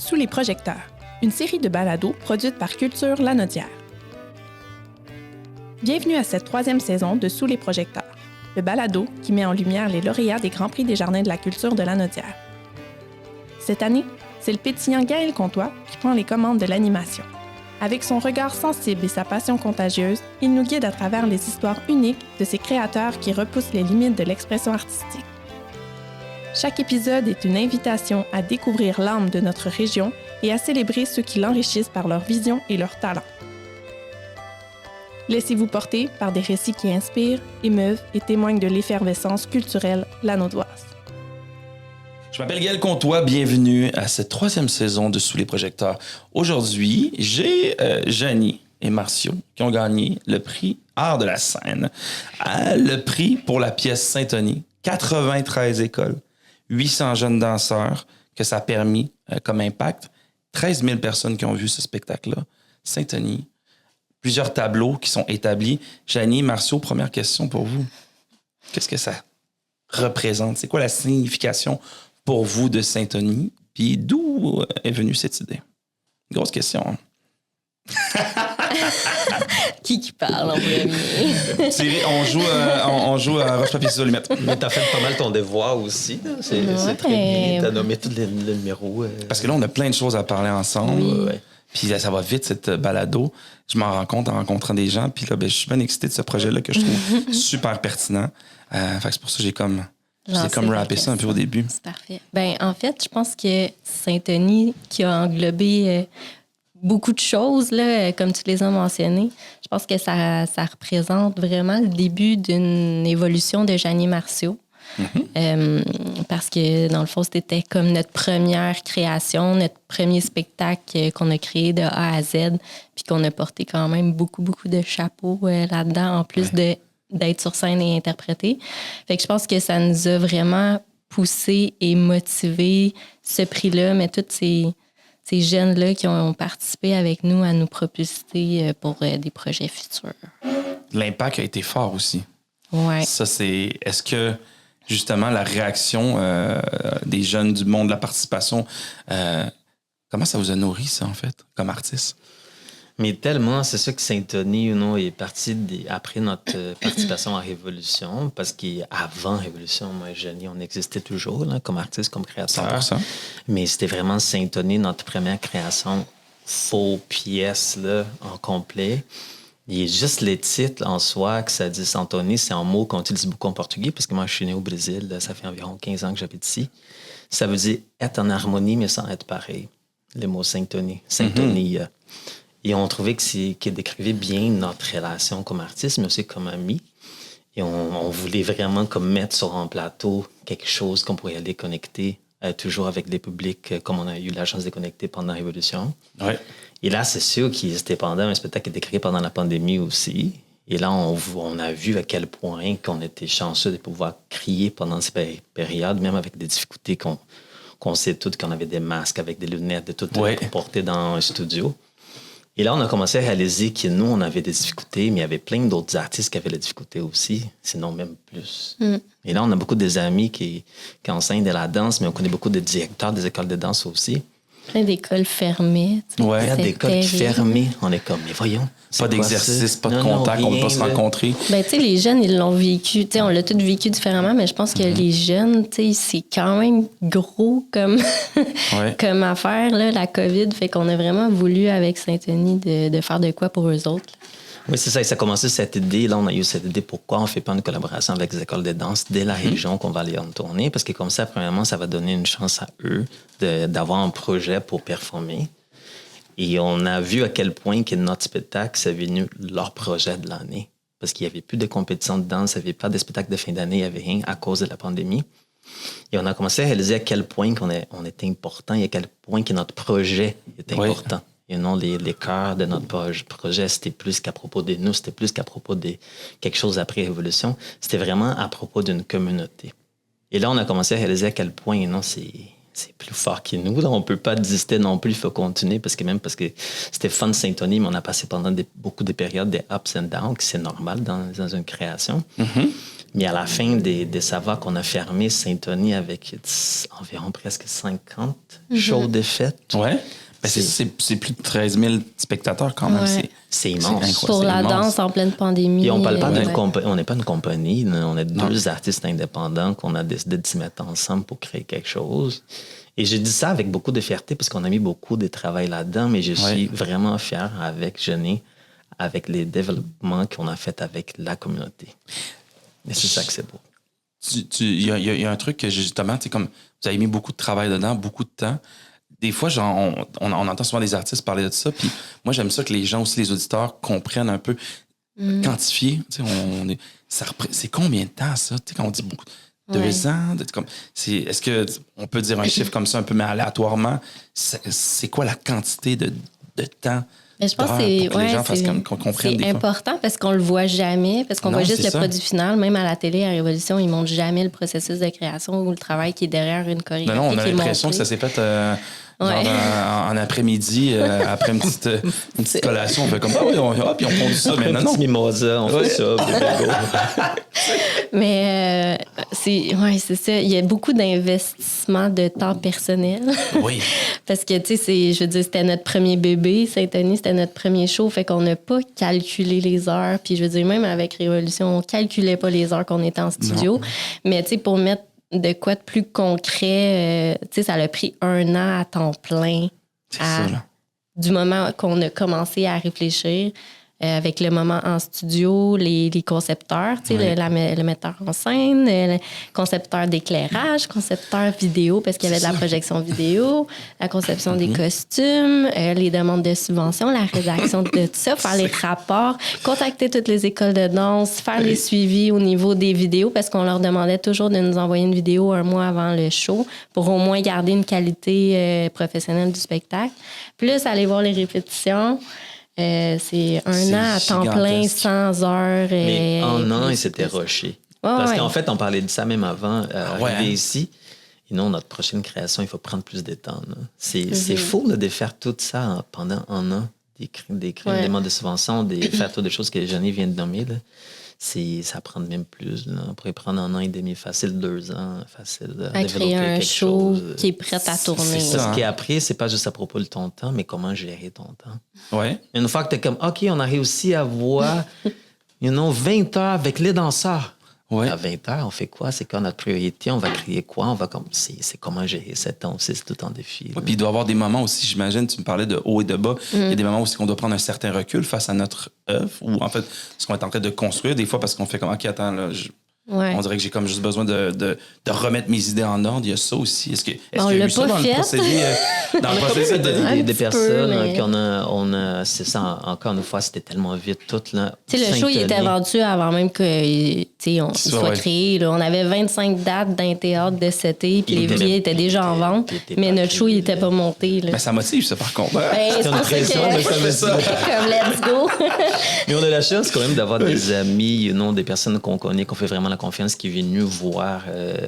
Sous les projecteurs, une série de balados produite par Culture Lanaudière. Bienvenue à cette 3e saison de Sous les projecteurs, le balado qui met en lumière les lauréats des Grands Prix des Jardins de la Culture de Lanaudière. Cette année, c'est le pétillant Gaël Comtois qui prend les commandes de l'animation. Avec son regard sensible et sa passion contagieuse, il nous guide à travers les histoires uniques de ces créateurs qui repoussent les limites de l'expression artistique. Chaque épisode est une invitation à découvrir l'âme de notre région et à célébrer ceux qui l'enrichissent par leur vision et leur talent. Laissez-vous porter par des récits qui inspirent, émeuvent et témoignent de l'effervescence culturelle lanaudoise. Je m'appelle Gaël Comtois, bienvenue à cette 3e saison de Sous les projecteurs. Aujourd'hui, j'ai Janie et Marcio qui ont gagné le prix Art de la scène. Le prix pour la pièce Syntonie, 93 écoles, 800 jeunes danseurs que ça a permis comme impact, 13 000 personnes qui ont vu ce spectacle-là, Syntonie, plusieurs tableaux qui sont établis. Janie, Marcio, première question pour vous. Qu'est-ce que ça représente? C'est quoi la signification pour vous de Syntonie? Puis d'où est venue cette idée? Grosse question. Hein? Qui parle en premier? Thierry, on joue à roche, papier, ciseaux, limite. Mais t'as fait pas mal ton devoir aussi. Là. C'est très bien. T'as nommé tous les numéros. Parce que là, on a plein de choses à parler ensemble. Oui. Puis ça va vite, cette balado. Je m'en rends compte en rencontrant des gens. Puis là, je suis bien excité de ce projet-là que je trouve super pertinent. Fait que c'est pour ça que j'ai comme rappé ça un peu au début. C'est parfait. En fait, je pense que Syntonie, qui a englobé beaucoup de choses, là, comme tu les as mentionnées, je pense que ça représente vraiment le début d'une évolution de Janie Marcio. Parce que, dans le fond, c'était comme notre première création, notre premier spectacle qu'on a créé de A à Z, puis qu'on a porté quand même beaucoup de chapeaux là-dedans, en plus d'être sur scène et interprété. Fait que je pense que ça nous a vraiment poussé et motivé ce prix-là, mais tous ces jeunes-là qui ont participé avec nous à nous propulser pour des projets futurs. L'impact a été fort aussi. Ouais. Ça, c'est... Est-ce que, justement, la réaction des jeunes du monde de la participation, comment ça vous a nourri, ça, en fait, comme artiste? Mais tellement, c'est sûr que Syntonie, est parti après notre participation à Révolution, parce qu'avant Révolution, moi et Janie, on existait toujours là, comme artiste, comme créateur. 100%. Mais c'était vraiment Syntonie, notre première création, faux pièce là, en complet. Il y a juste les titres en soi, que ça dit Syntonie, c'est un mot qu'on utilise beaucoup en portugais, parce que moi, je suis né au Brésil, là, ça fait environ 15 ans que j'habite ici. Ça veut dire être en harmonie, mais sans être pareil. Le mot Syntonie. Syntonie. Et on trouvait qu'il décrivait bien notre relation comme artiste, mais aussi comme amis. Et on voulait vraiment comme mettre sur un plateau quelque chose qu'on pourrait aller connecter toujours avec des publics, comme on a eu la chance de connecter pendant la Révolution. Ouais. Et là, c'est sûr qu'il était pendant un spectacle qui était créé pendant la pandémie aussi. Et là, on a vu à quel point qu'on était chanceux de pouvoir crier pendant ces périodes, même avec des difficultés qu'on sait toutes, qu'on avait des masques avec des lunettes, de tout porter dans un studio. Et là, on a commencé à réaliser que nous, on avait des difficultés, mais il y avait plein d'autres artistes qui avaient des difficultés aussi, sinon même plus. Et là, on a beaucoup des amis qui enseignent de la danse, mais on connaît beaucoup de directeurs des écoles de danse aussi. Plein d'écoles fermées. Il y a des écoles fermées. On est comme, mais voyons. Pas d'exercice, pas de contact, on ne peut pas se rencontrer. Les jeunes, ils l'ont vécu. On l'a tous vécu différemment, mais je pense que les jeunes, c'est quand même gros comme affaire, là, la COVID. Fait qu'on a vraiment voulu, avec Syntonie, de faire de quoi pour eux autres. Là. Oui, c'est ça. Et ça a commencé cette idée. Là, on a eu cette idée pourquoi on ne fait pas une collaboration avec les écoles de danse dès la région qu'on va aller en tournée. Parce que comme ça, premièrement, ça va donner une chance à eux d'avoir un projet pour performer. Et on a vu à quel point que notre spectacle, c'est venu leur projet de l'année. Parce qu'il n'y avait plus de compétition de danse, il n'y avait pas de spectacle de fin d'année, il n'y avait rien à cause de la pandémie. Et on a commencé à réaliser à quel point on était important et à quel point que notre projet est important. Et non, les cœurs de notre projet, c'était plus qu'à propos de nous, c'était plus qu'à propos de quelque chose après Révolution. C'était vraiment à propos d'une communauté. Et là, on a commencé à réaliser à quel point, c'est c'est plus fort que nous. Là. On ne peut pas désister non plus, il faut continuer parce que c'était fun Saint-Tony, mais on a passé pendant beaucoup de périodes des ups and downs, que c'est normal dans une création. Mm-hmm. Mais à la fin de savoir qu'on a fermé Saint-Tony avec environ presque 50 shows de fête. Ouais. Ben c'est plus de 13 000 spectateurs quand même. Ouais. C'est immense. Pour la danse en pleine pandémie. Et on parle pas on n'est pas une compagnie. On est deux artistes indépendants qu'on a décidé de s'y mettre ensemble pour créer quelque chose. Et je dis ça avec beaucoup de fierté parce qu'on a mis beaucoup de travail là-dedans, mais je suis vraiment fier avec Jenny, avec les développements qu'on a fait avec la communauté. Et c'est ça que c'est beau. Il y a un truc que justement, comme vous avez mis beaucoup de travail dedans, beaucoup de temps. Des fois, genre, on entend souvent des artistes parler de ça, puis moi, j'aime ça que les gens aussi, les auditeurs, comprennent un peu, quantifier. C'est combien de temps, ça? Quand on dit beaucoup, 2 ans? Est-ce qu'on peut dire un chiffre comme ça, un peu mais aléatoirement? C'est quoi la quantité de temps? Mais je pense que pour que les gens fassent qu'on comprenne des fois. C'est important parce qu'on le voit jamais, parce qu'on voit juste le produit final. Même à la télé, à Révolution, ils montrent jamais le processus de création ou le travail qui est derrière une chorégraphie. Non, on a l'impression que ça s'est fait en après-midi, après une petite collation. On fait comme, puis on pond ça. Mais non, mimosa, on fait ça. Mais c'est ça. Il y a beaucoup d'investissement de temps personnel. Oui. Parce que, tu sais, je veux dire, c'était notre premier bébé, Saint-Tony, c'était notre premier show. Fait qu'on n'a pas calculé les heures. Puis, je veux dire, même avec Révolution, on calculait pas les heures qu'on était en studio. Non. Mais, tu sais, pour mettre de quoi de plus concret, tu sais, ça a pris 1 an à temps plein. C'est ça, là. Du moment qu'on a commencé à réfléchir. Avec le moment en studio, les concepteurs, tu sais, le metteur en scène, le concepteur d'éclairage, concepteur vidéo, parce qu'il y avait de la projection vidéo, la conception des costumes, les demandes de subventions, la rédaction de tout ça, faire les rapports, contacter toutes les écoles de danse, faire les suivis au niveau des vidéos, parce qu'on leur demandait toujours de nous envoyer une vidéo 1 mois avant le show pour au moins garder une qualité professionnelle du spectacle. Plus aller voir les répétitions. C'est 1 an à temps plein, 100 heures. Mais en an, il s'était rushé. Parce qu'en fait, on parlait de ça même avant arriver ici. Et non, notre prochaine création, il faut prendre plus de temps. C'est fou là, de faire tout ça pendant 1 an. Des demandes de subventions, faire toutes les choses que Jenny vient de nommer. Là. Ça prend même plus. Là. On pourrait prendre 1 an et demi, facile 2 ans, facile de à créer un show qui est prêt à tourner. C'est ça. Ce qui est après, c'est pas juste à propos de ton temps, mais comment gérer ton temps. Ouais. Une fois que tu es comme, OK, on a réussi à voir 20 heures avec les danseurs. Ouais. À 20 heures, on fait quoi? C'est quoi notre priorité? On va créer quoi? C'est comment gérer 7 ans aussi, c'est tout un défi. Ouais, puis il doit y avoir des moments aussi, j'imagine, tu me parlais de haut et de bas. Il y a des moments aussi qu'on doit prendre un certain recul face à notre œuvre ou en fait, ce qu'on est en train de construire. Des fois, parce qu'on fait comme, OK, attends, là, on dirait que j'ai comme juste besoin de remettre mes idées en ordre. Il y a ça aussi. Est-ce qu'il y a eu ça dans le procédé? Dans le procédé des personnes qu'on a, c'est ça, encore une fois, c'était tellement vite. Tout, là. Tu sais, le show, il était vendu avant même qu'il soit créé. Là. On avait 25 dates d'un théâtre de cet été, puis les billets étaient déjà en vente, mais notre show, il n'était pas monté. Là. Ben, ça motive, ça, par contre. C'est une pression, mais ça me comme let's go. Mais on a la chance quand même d'avoir des amis, des personnes qu'on connaît, qu'on fait vraiment la confiance, qui est venu voir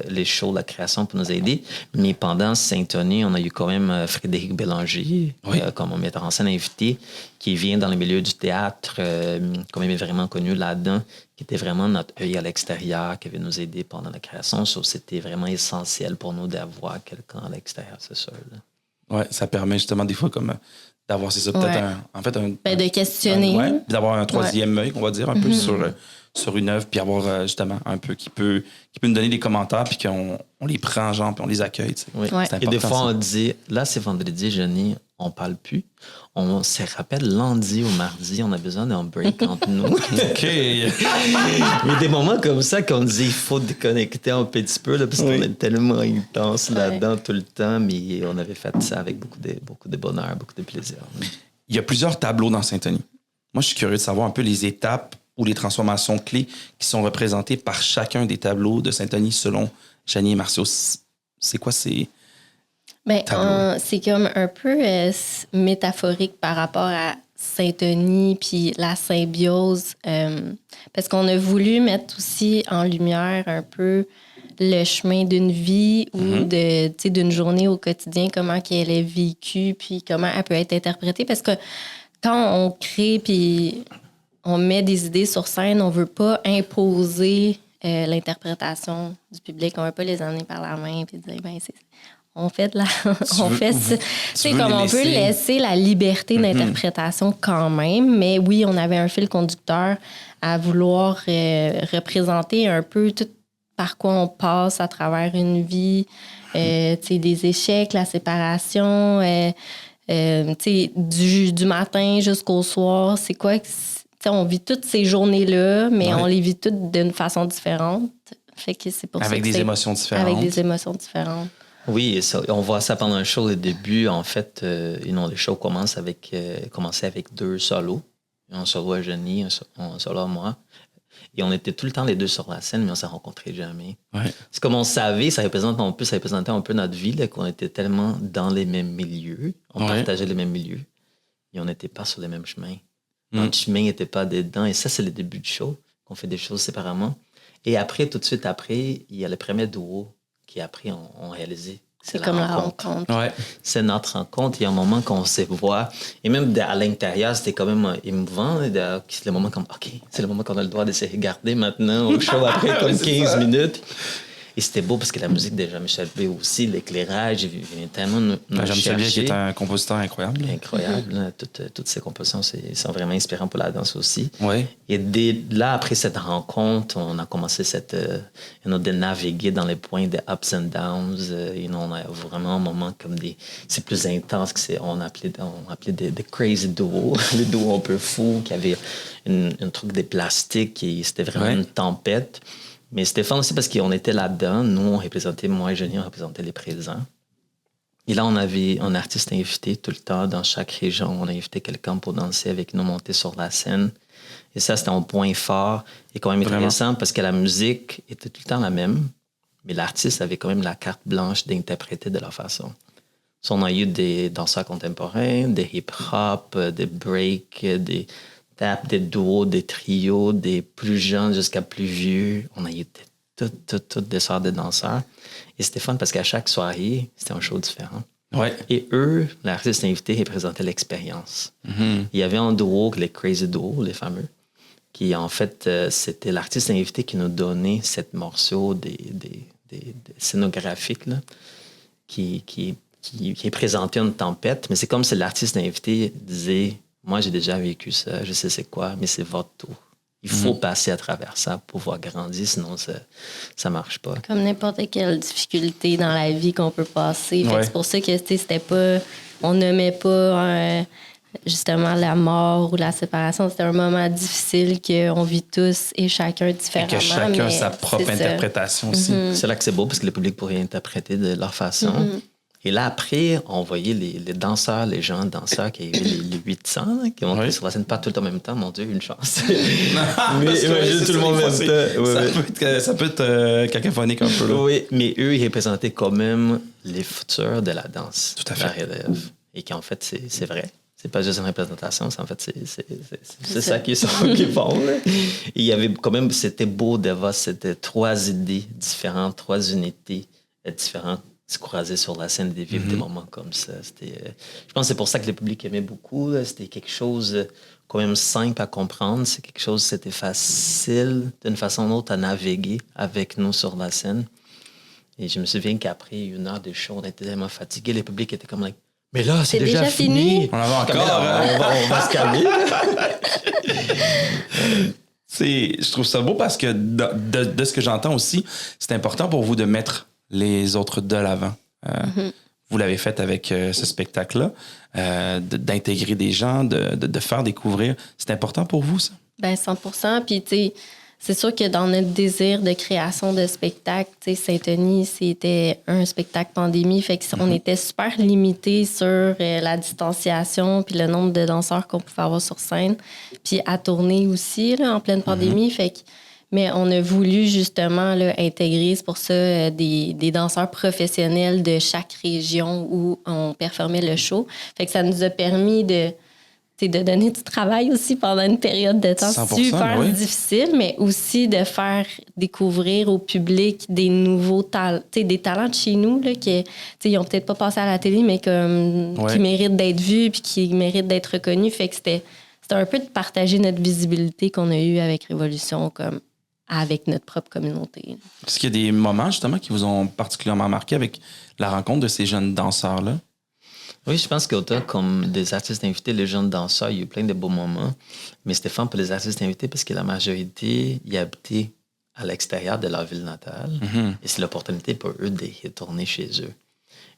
les shows, la création pour nous aider. Mais pendant Saint-Tony, on a eu quand même Frédéric Bélanger, comme metteur en scène invité, qui vient dans le milieu du théâtre, quand même vraiment connu là-dedans, qui était vraiment notre œil à l'extérieur, qui avait nous aider pendant la création. So, c'était vraiment essentiel pour nous d'avoir quelqu'un à l'extérieur, c'est sûr. Oui, ça permet justement des fois comme d'avoir, c'est ça, peut-être de questionner. D'avoir un troisième œil, on va dire, un peu sur une œuvre, puis avoir justement un peu qui peut nous donner des commentaires, puis qu'on les prend, genre, puis on les accueille. Tu sais. Oui. C'est important, et des fois, on dit, là, c'est vendredi, Jenny, on parle plus. On se rappelle lundi ou mardi, on a besoin d'un break entre nous. OK. Mais des moments comme ça qu'on dit, il faut déconnecter un petit peu, là, parce qu'on est tellement intense là-dedans tout le temps, mais on avait fait ça avec beaucoup de bonheur, beaucoup de plaisir. Il y a plusieurs tableaux dans Saint-Tony. Moi, je suis curieux de savoir un peu les étapes ou les transformations clés qui sont représentées par chacun des tableaux de Saint-Tony selon Jenny et Marcio. C'est quoi ces tableaux? C'est comme un peu métaphorique par rapport à Saint-Tony puis la symbiose, parce qu'on a voulu mettre aussi en lumière un peu le chemin d'une vie ou d'une journée au quotidien, comment qu'elle est vécue, puis comment elle peut être interprétée. Parce que quand on crée puis on met des idées sur scène, on veut pas imposer l'interprétation du public. On veut pas les emmener par la main puis dire, on fait on peut laisser la liberté d'interprétation quand même, mais oui, on avait un fil conducteur à vouloir représenter un peu tout par quoi on passe à travers une vie, des échecs, la séparation, du matin jusqu'au soir. C'est quoi? On vit toutes ces journées-là, mais on les vit toutes d'une façon différente. Fait que c'est pour avec ça que des émotions différentes. Avec des émotions différentes. Oui, on voit ça pendant le show. Au début, en fait, le show commençait avec 2 solos. Un solo à Jenny, un solo à moi. Et on était tout le temps les deux sur la scène, mais on ne s'est rencontrés jamais. Ouais. C'est comme on savait, ça représentait un peu notre vie, là, qu'on était tellement dans les mêmes milieux. On partageait les mêmes milieux. Et on n'était pas sur les mêmes chemins. Notre chemin n'était pas dedans. Et ça, c'est le début du show, qu'on fait des choses séparément. Et après, tout de suite après, il y a le premier duo qui après ont réalisé. C'est comme la rencontre. Ouais. C'est notre rencontre. Il y a un moment qu'on se voit. Et même à l'intérieur, c'était quand même émouvant. C'est le moment comme, OK, c'est le moment qu'on a le droit de se regarder maintenant au show après comme 15 minutes. Et c'était beau parce que la musique de Jean-Michel B aussi, l'éclairage, il vient tellement nous Jean-Michel B qui est un compositeur incroyable. Incroyable. Toutes ses compositions sont vraiment inspirantes pour la danse aussi. Ouais. Et dès là, après cette rencontre, on a commencé de naviguer dans les points de ups and downs. On a vraiment un moment comme c'est plus intense on appelait des crazy duos, les duos un peu fous, qui avaient un truc de plastique et c'était vraiment une tempête. Mais c'était fun aussi parce qu'on était là-dedans. Nous, moi et Jenny, on représentait les présents. Et là, on avait un artiste invité tout le temps dans chaque région. On a invité quelqu'un pour danser avec nous, monter sur la scène. Et ça, c'était un point fort et quand même intéressant parce que la musique était tout le temps la même, mais l'artiste avait quand même la carte blanche d'interpréter de leur façon. So, on a eu des danseurs contemporains, des hip-hop, des breaks, des tap, des duos, des trios, des plus jeunes jusqu'à plus vieux. On a eu toutes des sortes de danseurs. Et c'était fun parce qu'à chaque soirée, c'était un show différent. Ouais. Et eux, l'artiste invité, représentaient l'expérience. Il y avait un duo, les Crazy Duo, les fameux, qui en fait, c'était l'artiste invité qui nous donnait cette morceau des scénographiques là, qui présentait une tempête. Mais c'est comme si l'artiste invité disait... Moi, j'ai déjà vécu ça, je sais c'est quoi, mais c'est votre tour. Il faut passer à travers ça pour pouvoir grandir, sinon ça marche pas. Comme n'importe quelle difficulté dans la vie qu'on peut passer. C'est pour ça que c'était pas... On nommait pas justement la mort ou la séparation. C'était un moment difficile qu'on vit tous et chacun différemment. Et que chacun a sa propre interprétation aussi. C'est là que c'est beau parce que le public pourrait interpréter de leur façon. Et là, après, on voyait les danseurs, les gens danseurs qui avaient les 800, là, qui montaient sur la scène, pas tout en même temps. Mon Dieu, une chance. Mais imagine tout le monde en même temps. Ça peut être cacophonique un peu. Là. Oui, mais eux, ils représentaient quand même les futurs de la danse. Tout à fait. La relève. Et qu'en fait, c'est vrai. C'est pas juste une représentation, en fait, c'est ça qu'ils font. Là. Et il y avait quand même, c'était beau d'avoir ces 3 idées différentes, 3 unités différentes. Se croiser sur la scène, de vivre des moments comme ça. Je pense que c'est pour ça que le public aimait beaucoup. Là. C'était quelque chose quand même simple à comprendre. C'est quelque chose, c'était facile d'une façon ou d'une autre à naviguer avec nous sur la scène. Et je me souviens qu'après 1 heure de show, on était tellement fatigués. Le public était comme, mais là, c'est déjà fini. On en a encore. On va se calmer. Je trouve ça beau parce que de ce que j'entends aussi, c'est important pour vous de mettre les autres de l'avant. Vous l'avez fait avec ce spectacle-là, d'intégrer des gens, de faire découvrir. C'est important pour vous, ça? Bien, 100%. Puis, tu sais, c'est sûr que dans notre désir de création de spectacle, tu sais, Saint-Denis, c'était un spectacle pandémie. Fait qu'on était super limité sur la distanciation puis le nombre de danseurs qu'on pouvait avoir sur scène. Puis à tourner aussi, là, en pleine pandémie. Fait que mais on a voulu justement là, intégrer, c'est pour ça, des danseurs professionnels de chaque région où on performait le show. Fait que ça nous a permis de de donner du travail aussi pendant une période de temps 100%, super oui. difficile, mais aussi de faire découvrir au public des nouveaux talents, des talents de chez nous, là, qui ils n'ont peut-être pas passé à la télé, mais qui méritent d'être vus puis qui méritent d'être reconnus. Fait que c'était un peu de partager notre visibilité qu'on a eue avec Révolution, comme avec notre propre communauté. Est-ce qu'il y a des moments, justement, qui vous ont particulièrement marqué avec la rencontre de ces jeunes danseurs-là? Oui, je pense qu'autant comme des artistes invités, les jeunes danseurs, il y a eu plein de beaux moments. Mais c'était fun pour les artistes invités parce que la majorité y habitaient à l'extérieur de leur ville natale. Mm-hmm. Et c'est l'opportunité pour eux de retourner chez eux.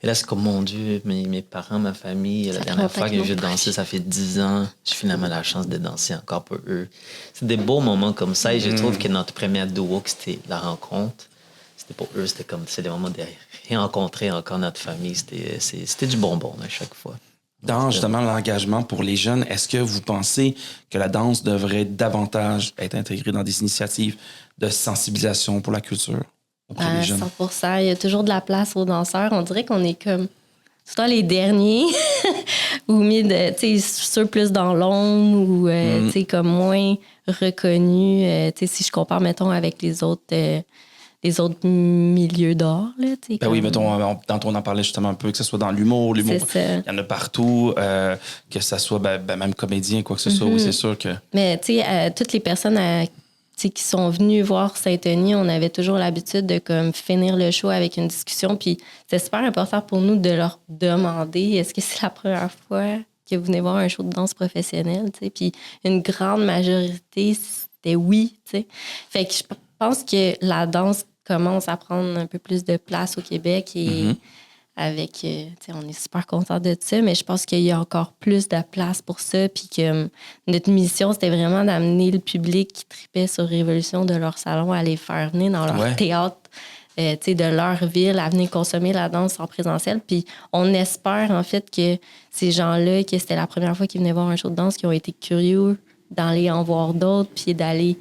Et là, c'est comme, mon Dieu, mes parents, ma famille, la dernière fois que j'ai dansé, ça fait 10 ans, j'ai finalement la chance de danser encore pour eux. C'est des beaux moments comme ça. Et je trouve que notre première duo, c'était la rencontre, c'était pour eux, c'est des moments de rencontrer encore notre famille. C'était du bonbon à chaque fois. Dans justement l'engagement pour les jeunes, est-ce que vous pensez que la danse devrait davantage être intégrée dans des initiatives de sensibilisation pour la culture auprès des jeunes? 100%. Il y a toujours de la place aux danseurs. On dirait qu'on est comme tout le temps les derniers ou mis ceux plus dans l'ombre ou comme moins reconnus. Si je compare, mettons, avec les autres milieux d'art. Là, ben oui, mettons, tantôt on en parlait justement un peu, que ce soit dans l'humour, il y en a partout, que ce soit même comédien, quoi que ce soit, oui, c'est sûr que... Mais tu sais, toutes les personnes qui sont venues voir Saint-Denis, on avait toujours l'habitude de comme finir le show avec une discussion, puis c'est super important pour nous de leur demander est-ce que c'est la première fois que vous venez voir un show de danse professionnel, tu sais, puis une grande majorité, c'était oui, tu sais. Fait que je pense que la danse commence à prendre un peu plus de place au Québec et avec, on est super contents de ça, mais je pense qu'il y a encore plus de place pour ça, puis que notre mission, c'était vraiment d'amener le public qui tripait sur Révolution de leur salon à les faire venir dans leur théâtre, de leur ville, à venir consommer la danse en présentiel, puis on espère en fait que ces gens-là, que c'était la première fois qu'ils venaient voir un show de danse, qui ont été curieux d'aller en voir d'autres, puis d'aller...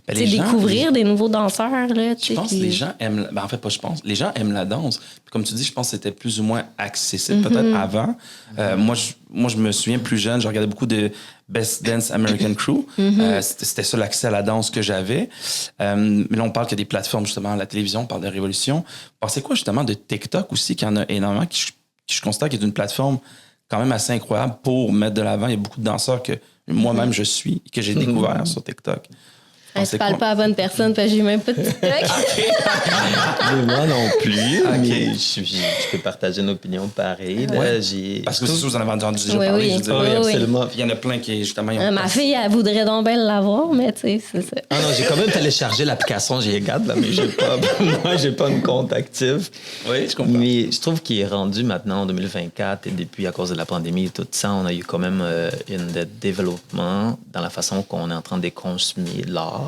découvrir des nouveaux danseurs. Là, je pense que les gens aiment... en fait, pas je pense. Les gens aiment la danse. Puis comme tu dis, je pense que c'était plus ou moins accessible peut-être avant. Moi, je me souviens plus jeune, je regardais beaucoup de Best Dance American Crew. C'était ça l'accès à la danse que j'avais. Mais là, on parle qu'il y a des plateformes, justement, à la télévision, on parle de Révolution. Pensez quoi, justement, de TikTok aussi, qu'il y en a énormément, qui je constate qu'il est une plateforme quand même assez incroyable pour mettre de l'avant. Il y a beaucoup de danseurs que moi-même je suis, que j'ai découvert sur TikTok. Je parle pas à bonne personne parce que j'ai même pas de TikTok. Moi non plus. Mais je peux partager une opinion pareille. Là, parce que c'est sûr, vous en avez entendu déjà parler. Oui, absolument. Il y en a plein qui, justement... ma fille, elle voudrait donc bien l'avoir, mais tu sais, c'est ça. Ah non, j'ai quand même téléchargé l'application, j'y regarde, là, mais j'ai pas une compte active. Oui, je comprends. Mais je trouve qu'il est rendu maintenant en 2024, et depuis, à cause de la pandémie et tout ça, on a eu quand même un développement dans la façon qu'on est en train de consommer l'art.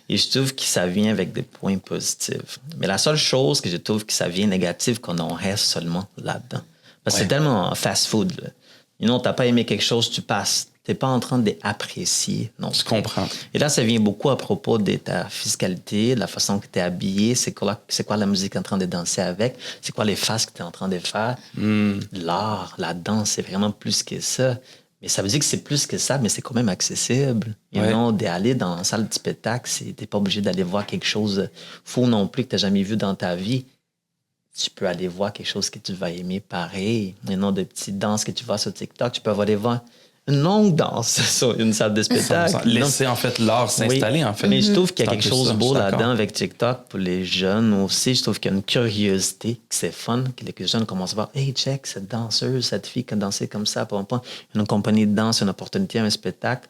Et je trouve que ça vient avec des points positifs. Mais la seule chose que je trouve que ça vient négatif, qu'on en reste seulement là-dedans. Parce que c'est tellement fast-food. T'as pas aimé quelque chose, tu passes. T'es pas en train d'apprécier. Non. Je comprends. Et là, ça vient beaucoup à propos de ta fiscalité, de la façon que tu es habillé, c'est quoi la musique que tu es en train de danser avec, c'est quoi les faces que tu es en train de faire. L'art, la danse, c'est vraiment plus que ça. Mais ça veut dire que c'est plus que ça, mais c'est quand même accessible. Et non, d'aller dans la salle de spectacle, t'es pas obligé d'aller voir quelque chose fou non plus que tu n'as jamais vu dans ta vie. Tu peux aller voir quelque chose que tu vas aimer pareil. Et non de petites danses que tu vois sur TikTok. Tu peux aller voir une longue danse sur une salle de spectacle. Laisser en fait l'art s'installer en fait. Mais je trouve qu'il y a quelque chose de beau là-dedans avec TikTok pour les jeunes aussi. Je trouve qu'il y a une curiosité, que c'est fun, que les jeunes commencent à voir « Hey, check, cette danseuse, cette fille qui a dansé comme ça, une compagnie de danse, une opportunité, un spectacle. »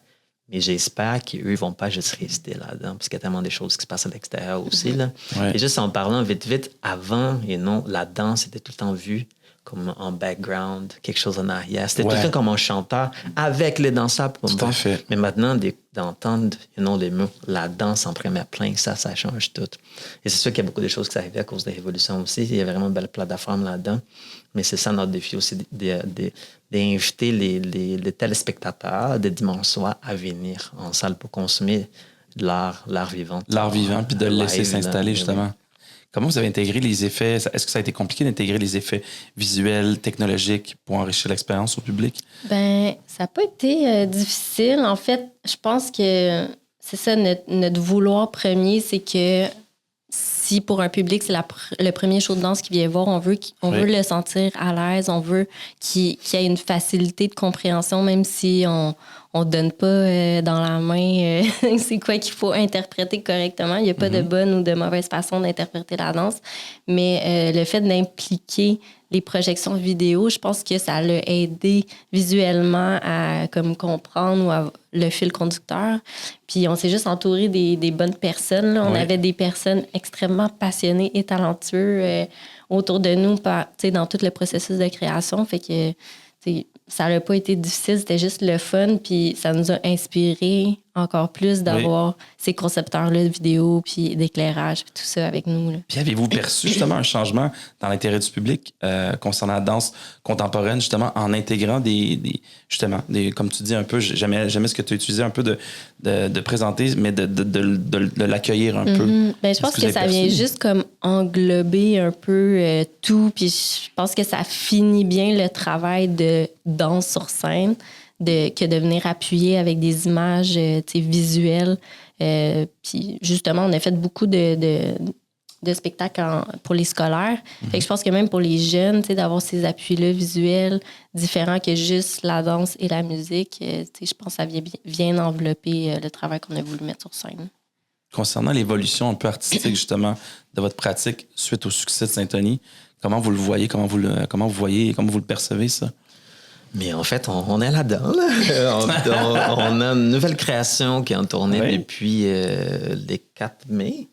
Mais j'espère qu'eux ne vont pas juste rester là-dedans, parce qu'il y a tellement de choses qui se passent à l'extérieur aussi. Là. Et juste en parlant vite, avant, la danse était tout le temps vue comme en background, quelque chose en arrière. C'était tout le temps comme un chanteur avec les danseurs. Tout à fait. Mais maintenant, d'entendre les mots, la danse en première plein, ça change tout. Et c'est sûr qu'il y a beaucoup de choses qui arrivaient à cause de la Révolution aussi. Il y a vraiment une belle plateforme là-dedans. Mais c'est ça notre défi aussi, d'inviter les téléspectateurs de dimanche soir à venir en salle pour consommer l'art vivant. L'art vivant, puis de le laisser s'installer, justement. Comment vous avez intégré les effets? Est-ce que ça a été compliqué d'intégrer les effets visuels, technologiques pour enrichir l'expérience au public? Ben, ça n'a pas été difficile. En fait, je pense que c'est ça, notre vouloir premier, c'est que si pour un public, c'est le premier show de danse qu'il vient voir, on veut le sentir à l'aise, on veut qu'il ait une facilité de compréhension, même si on ne donne pas dans la main c'est quoi qu'il faut interpréter correctement. Il n'y a pas de bonne ou de mauvaise façon d'interpréter la danse. Mais le fait d'impliquer les projections vidéo, je pense que ça l'a aidé visuellement à comme comprendre ou à le fil conducteur. Puis on s'est juste entouré des bonnes personnes. Là. On avait des personnes extrêmement passionnées et talentueuses autour de nous dans tout le processus de création. Fait que ça n'a pas été difficile, c'était juste le fun. Puis ça nous a inspiré encore plus d'avoir ces concepteurs-là de vidéo, puis d'éclairage, puis tout ça avec nous. Là. Puis avez-vous perçu justement un changement dans l'intérêt du public concernant la danse contemporaine, justement, en intégrant justement, comme tu dis un peu, j'aimais ce que tu as utilisé un peu de présenter, mais de l'accueillir un peu. Ben, je pense que ça vient juste comme englober un peu tout, puis je pense que ça finit bien le travail de danse sur scène, que de venir appuyer avec des images visuelles. Puis justement, on a fait beaucoup de spectacles pour les scolaires. Fait que je pense que même pour les jeunes, d'avoir ces appuis-là visuels différents que juste la danse et la musique, je pense que ça vient bien envelopper le travail qu'on a voulu mettre sur scène. Concernant l'évolution un peu artistique, justement, de votre pratique suite au succès de Saint-Denis, comment vous le voyez, comment vous le percevez, ça? Mais en fait, on est là-dedans. Là. On a une nouvelle création qui est en tournée depuis les 4 mai.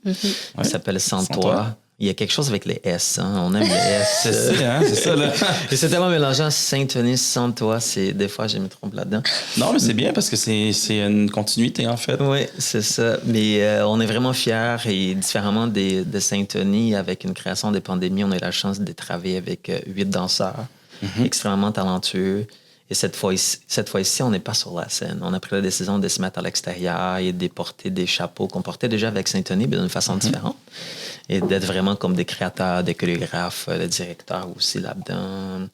Ça s'appelle Sans toi. Il y a quelque chose avec les S. Hein? On aime les S. C'est ça, là. Et c'est tellement mélangeant. Saint-Denis, Sans toi. Des fois, je me trompe là-dedans. Non, mais c'est bien parce que c'est une continuité, en fait. Oui, c'est ça. Mais on est vraiment fiers. Et différemment de Saint-Denis, avec une création des pandémies, on a eu la chance de travailler avec 8 danseurs. Extrêmement talentueux. Et cette fois-ci, on n'est pas sur la scène. On a pris la décision de se mettre à l'extérieur et de porter des chapeaux qu'on portait déjà avec Saint-Denis, mais d'une façon différente. Et d'être vraiment comme des créateurs, des chorégraphes, le directeur aussi là-dedans.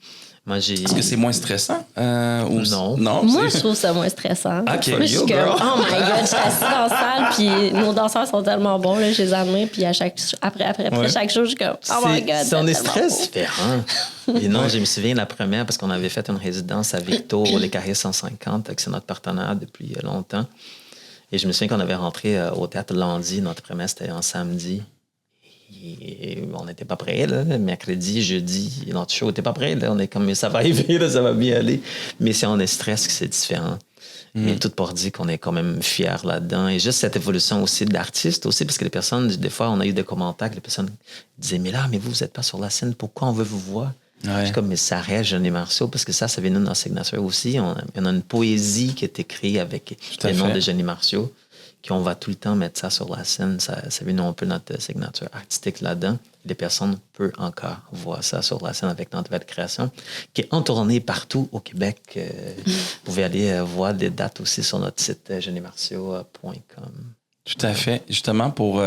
Est-ce que c'est moins stressant? Non. Moi, je trouve ça moins stressant. Okay. Moi, je suis comme, oh my God, je suis assise dans la salle, puis nos danseurs sont tellement bons, là, je les admire, puis après chaque show, je suis comme, oh my God. C'est un stress différent. Et non, je me souviens la première, parce qu'on avait fait une résidence à Victo, les Carrés 150, c'est notre partenaire depuis longtemps. Et je me souviens qu'on avait rentré au Théâtre Landy, notre première, c'était un samedi. Et on n'était pas prêts, là. Mercredi, jeudi, notre show n'était pas prêt. Là. On est comme, ça va arriver, là, ça va bien aller. Mais si on est stress, c'est différent. Mais tout pour dire qu'on est quand même fiers là-dedans. Et juste cette évolution aussi d'artistes aussi, parce que les personnes, des fois, on a eu des commentaires que les personnes disaient, mais vous n'êtes pas sur la scène, pourquoi on veut vous voir? Je suis comme, mais ça reste Jeannie Marceau, parce que ça vient de notre signature aussi. On a une poésie qui est écrite avec le nom de Jeannie Marceau. Qu'on va tout le temps mettre ça sur la scène. Ça vient un peu notre signature artistique là-dedans. Les personnes peuvent encore voir ça sur la scène avec notre nouvelle création, qui est en tournée partout au Québec. Vous pouvez aller voir des dates aussi sur notre site jeanniemarceau.com. Tout à fait. Justement, pour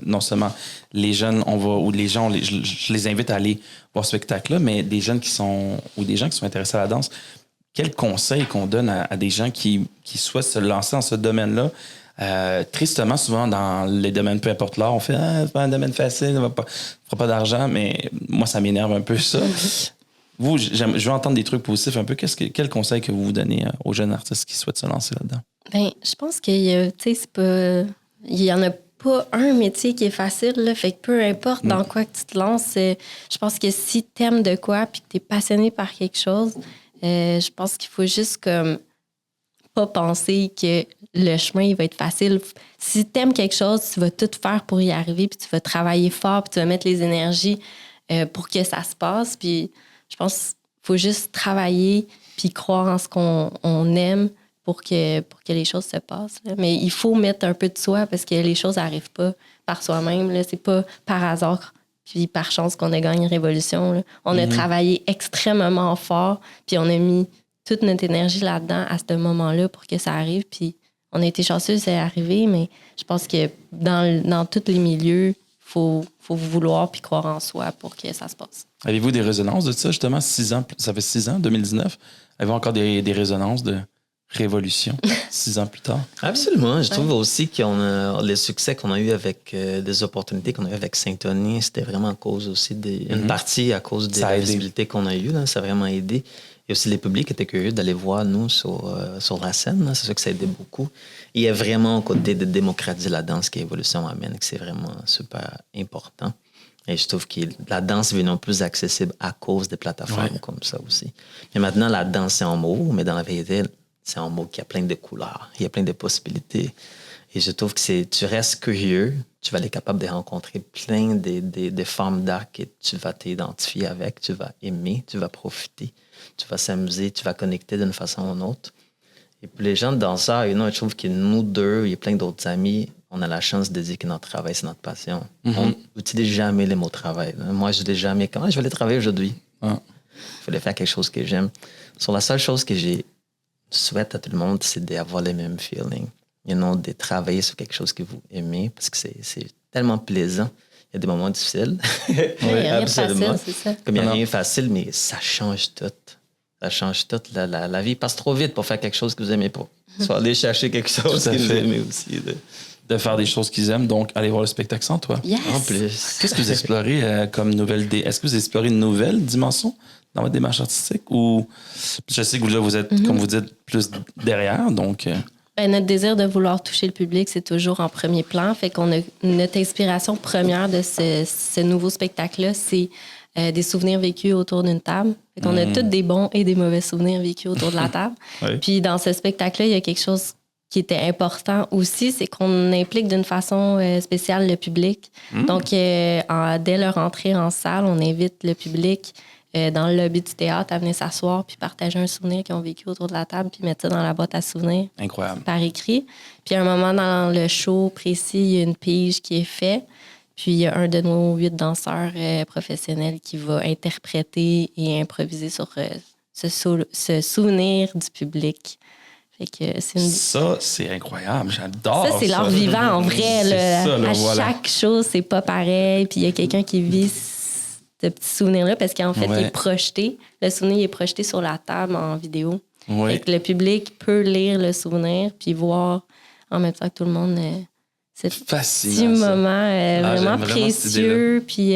non seulement les jeunes, je les invite à aller voir ce spectacle-là, mais des jeunes qui sont intéressés à la danse, quels conseils qu'on donne à des gens qui souhaitent se lancer dans ce domaine-là? Tristement, souvent, dans les domaines, peu importe l'art, on fait c'est pas un domaine facile, on ne fera pas d'argent, mais moi, ça m'énerve un peu ça. Vous, je veux entendre des trucs positifs un peu. Quel conseil que vous donnez aux jeunes artistes qui souhaitent se lancer là-dedans? Ben, je pense qu'il y a, il y en a pas un métier qui est facile, là, fait que peu importe dans quoi que tu te lances, je pense que si tu aimes de quoi puis que tu es passionné par quelque chose, je pense qu'il faut juste comme pas penser que le chemin il va être facile. Si tu aimes quelque chose, tu vas tout faire pour y arriver, puis tu vas travailler fort, puis tu vas mettre les énergies pour que ça se passe. Puis je pense qu'il faut juste travailler puis croire en ce qu'on aime pour que les choses se passent. Là. Mais il faut mettre un peu de soi parce que les choses n'arrivent pas par soi-même. Là. C'est pas par hasard puis par chance qu'on a gagné une révolution. Là. On a travaillé extrêmement fort, puis on a mis toute notre énergie là-dedans à ce moment-là pour que ça arrive. Puis on a été chanceux, c'est arrivé, mais je pense que dans tous les milieux, il faut vouloir puis croire en soi pour que ça se passe. Avez-vous des résonances de ça, justement, 6 ans, ça fait 6 ans, 2019? Avez-vous encore des résonances de révolution 6 ans plus tard? Absolument. Je trouve aussi que les succès qu'on a eu avec des opportunités qu'on a eu avec Saint-Tony, c'était vraiment à cause aussi une partie à cause de la visibilité qu'on a eue. Là, ça a vraiment aidé. Et aussi, les publics étaient curieux d'aller voir nous sur la scène. Là. C'est sûr que ça a aidé beaucoup. Et il y a vraiment un côté de démocratiser la danse qu'Évolution amène, que c'est vraiment super important. Et je trouve que la dance est devenue plus accessible à cause des plateformes comme ça aussi. Mais maintenant, la danse, c'est un mot, mais dans la vérité, c'est un mot qui a plein de couleurs. Il y a plein de possibilités. Et je trouve que tu restes curieux, tu vas être capable de rencontrer plein de formes d'art que tu vas t'identifier avec, tu vas aimer, tu vas profiter, tu vas s'amuser, tu vas connecter d'une façon ou d'une autre. Et puis les gens de danseurs, je trouve que nous deux, il y a plein d'autres amis, on a la chance de dire que notre travail, c'est notre passion. On n'utilise jamais les mots travail. Moi, je ne dis jamais comment je vais aller travailler aujourd'hui. Il fallait faire quelque chose que j'aime. Sur la seule chose que je souhaite à tout le monde, c'est d'avoir les mêmes feelings. De travailler sur quelque chose que vous aimez, parce que c'est tellement plaisant. Il y a des moments difficiles. Oui, absolument. Facile, c'est ça. Comme il n'y a rien facile, mais ça change tout. Ça change tout. La vie passe trop vite pour faire quelque chose que vous n'aimez pas. Soit aller chercher quelque chose que vous aimez aussi. De faire des choses qu'ils aiment, donc aller voir le spectacle sans toi. Yes. En plus. Qu'est-ce que vous explorez comme nouvelle idée? Est-ce que vous explorez une nouvelle dimension dans votre démarche artistique? Ou je sais que vous êtes, comme vous dites, plus derrière, donc... Notre désir de vouloir toucher le public, c'est toujours en premier plan. Fait qu'on a notre inspiration première de ce nouveau spectacle-là, c'est des souvenirs vécus autour d'une table. Fait qu'on a tous des bons et des mauvais souvenirs vécus autour de la table. Oui. Puis dans ce spectacle-là, il y a quelque chose qui était important aussi, c'est qu'on implique d'une façon spéciale le public. Donc, dès leur entrée en salle, on invite le public dans le lobby du théâtre à venir s'asseoir puis partager un souvenir qu'ils ont vécu autour de la table puis mettre ça dans la boîte à souvenirs. Incroyable. Par écrit. Puis à un moment dans le show précis, il y a une pige qui est faite. Puis il y a un de nos 8 danseurs professionnels qui va interpréter et improviser sur ce souvenir du public. Fait que Ça, c'est incroyable. J'adore ça. Ça, c'est l'art vivant, en vrai. Là, chaque chose, c'est pas pareil. Puis il y a quelqu'un qui vit ce petit souvenir-là parce qu'en fait, il est projeté. Le souvenir il est projeté sur la table en vidéo. Oui. Fait que le public peut lire le souvenir puis voir en même temps que tout le monde ce petit moment vraiment précieux puis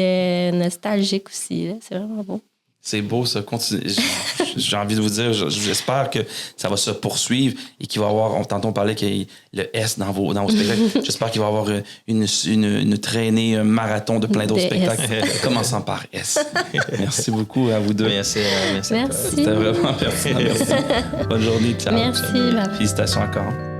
nostalgique aussi. Là. C'est vraiment beau. C'est beau, ça. Continue. J'ai envie de vous dire, j'espère que ça va se poursuivre et qu'il va y avoir, tantôt on parlait qu'il y a le S dans vos spectacles. J'espère qu'il va y avoir une traînée, un marathon de plein d'autres spectacles, commençant par S. Merci beaucoup à vous deux. Merci. C'était vraiment pertinent. Merci. Bonne journée. Ciao. Merci. Félicitations encore.